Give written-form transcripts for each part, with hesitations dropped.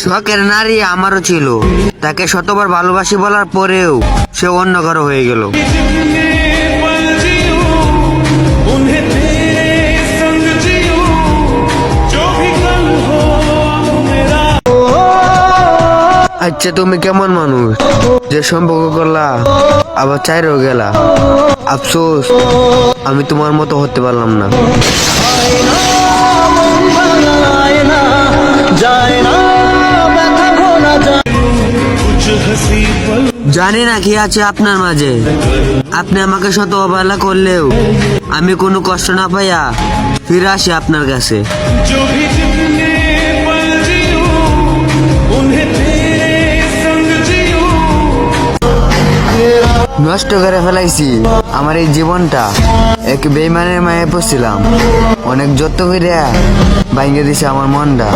শখের নারী আমারও ছিল, তাকে শতবার ভালোবাসি বলার পরেও সে অন্য কারো হয়ে গেল। আচ্ছা তুমি কেমন মানুষ যে সম্পর্ক করলা আবার চাইরেও গেলা? আফসোস আমি তোমার মতো হতে পারলাম না। জানি না কি আছে আপনার মাঝে, আপনি আমাকে শত অবহেলা করলেও আমি কোনো কষ্ট না পাইয়া ফিরে আসি আপনার কাছে। নষ্ট করে ফেলাইছি আমার এই জীবনটা, এক বেইমানের মায়ে পড়ছিলাম, অনেক যত্ন করে ভাঙে দিছে আমার মনটা।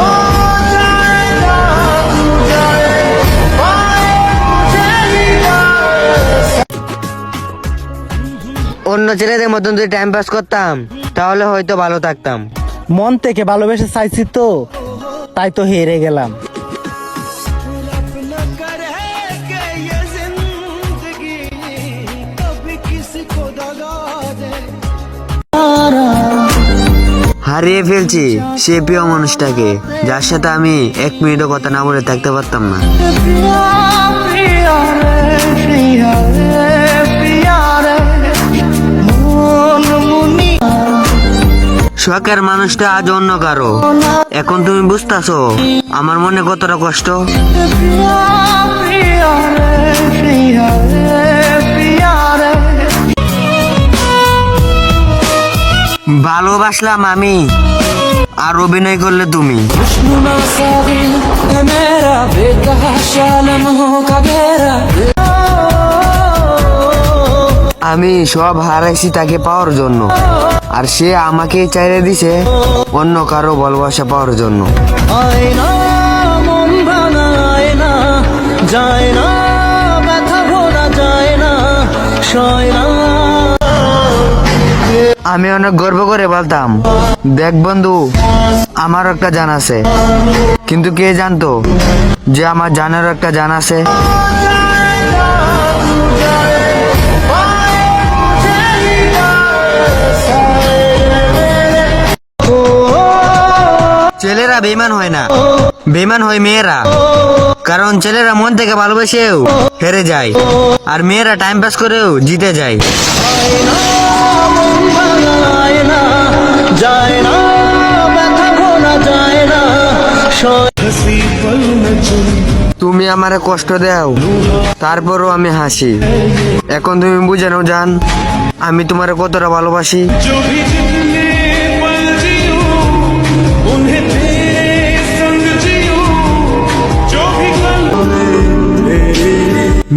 অন্য ছেলেদের মতন যদি টাইম পাস করতাম তাহলে হয়তো ভালো থাকতাম। মন থেকে ভালোবেসে চাইছি তো, তাই তো হেরে গেলাম। হারিয়ে ফেলছি সে প্রিয় মানুষটাকে, যার সাথে আমি এক মিনিটও কথা না বলে থাকতে পারতাম না। শখের মানুষটা আজ অন্য কারো। এখন তুমি বুঝতেছো আমার মনে কতটা কষ্ট। ভালোবাসলাম আমি আর অভিনয় করলে তুমি। আমি সব হারাইছি তাকে পাওয়ার জন্য, আর সে আমাকে চাইরে দিছে অন্য কারো ভালোবাসা পাওয়ার জন্য। আমি অনেক গর্ব করে বলতাম, দেখ বন্ধু আমার একটা জান আছে, কিন্তু কে জানতো যে আমার জানেরও একটা জান আছে। ছেলেরা বেইমান হয় না, বেইমান হয় মেয়েরা। কারণ ছেলেরা মন থেকে ভালোবেসেও হেরে যায়, আর মেয়েরা টাইম পাস করেও জিতে যায়। তুমি আমারে কষ্ট দাও, তারপরও আমি হাসি। এখন তুমি বুঝে নাও জান আমি তোমারে কতটা ভালোবাসি।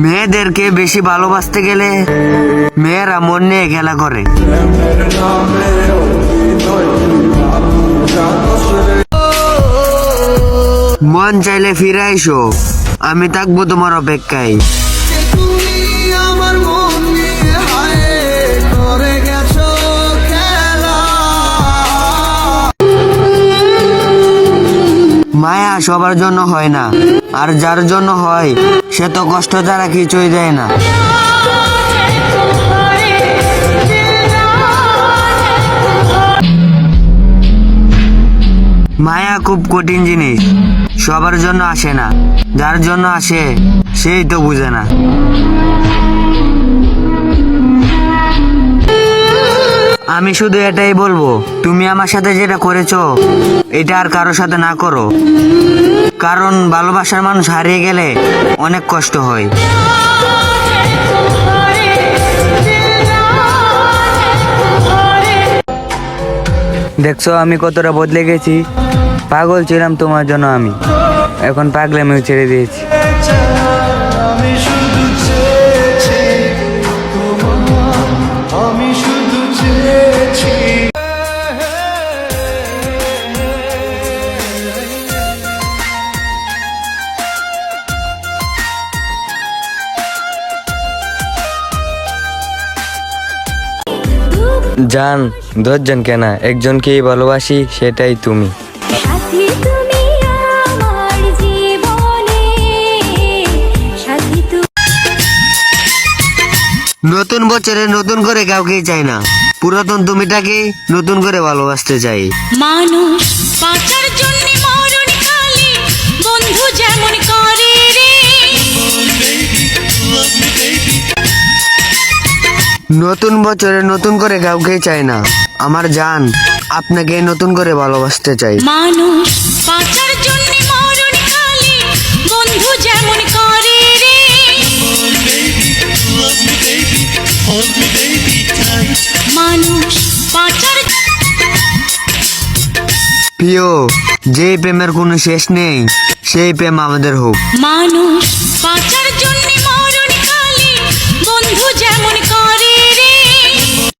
মেয়েদেরকে বেশি ভালোবাসতে গেলে মেয়েরা মন নিয়ে খেলা করে। মন চাইলে ফিরে আইসো, আমি থাকবো তোমার অপেক্ষায়। মায়া সবার জন্য হয় না, আর যার জন্য হয় সে তো কষ্ট ছাড়া কিছুই দেয় না। মায়া খুব কঠিন জিনিস, সবার জন্য আসে না, যার জন্য আসে সেই তো বুঝে না। আমি শুধু এটাই বলবো, তুমি আমার সাথে যেটা করেছো এটা আর কারোর সাথে না করো, কারণ ভালোবাসার মানুষ হারিয়ে গেলে অনেক কষ্ট হয়। দেখছো আমি কতটা বদলে গেছি। পাগল ছিলাম তোমার জন্য আমি, এখন পাগলামিও ছেড়ে দিয়েছি। জান 10 জন কেনা, একজনকেই ভালোবাসি, সেটাই তুমি। নতুন বছরে নতুন করে কাউকেই চাই না, পুরাতন তুমিটাকে নতুন করে ভালোবাসতে চাই। মানুষ বাঁচার জন্য মরণ কালে বন্ধু যেমন করে রে। নতুন বছরে নতুন করে কাউকেই চাই না, আমার জান আপনাকে নতুন করে ভালোবাসতে চাই। মানুষ বাঁচার জন্য মরণ কালে বন্ধু যেমন করে রে। মানুষ বাঁচার প্রিয়, যে প্রেমের কোনো শেষ নেই সেই প্রেম আমাদের হোক। মানুষ বাঁচার জন্য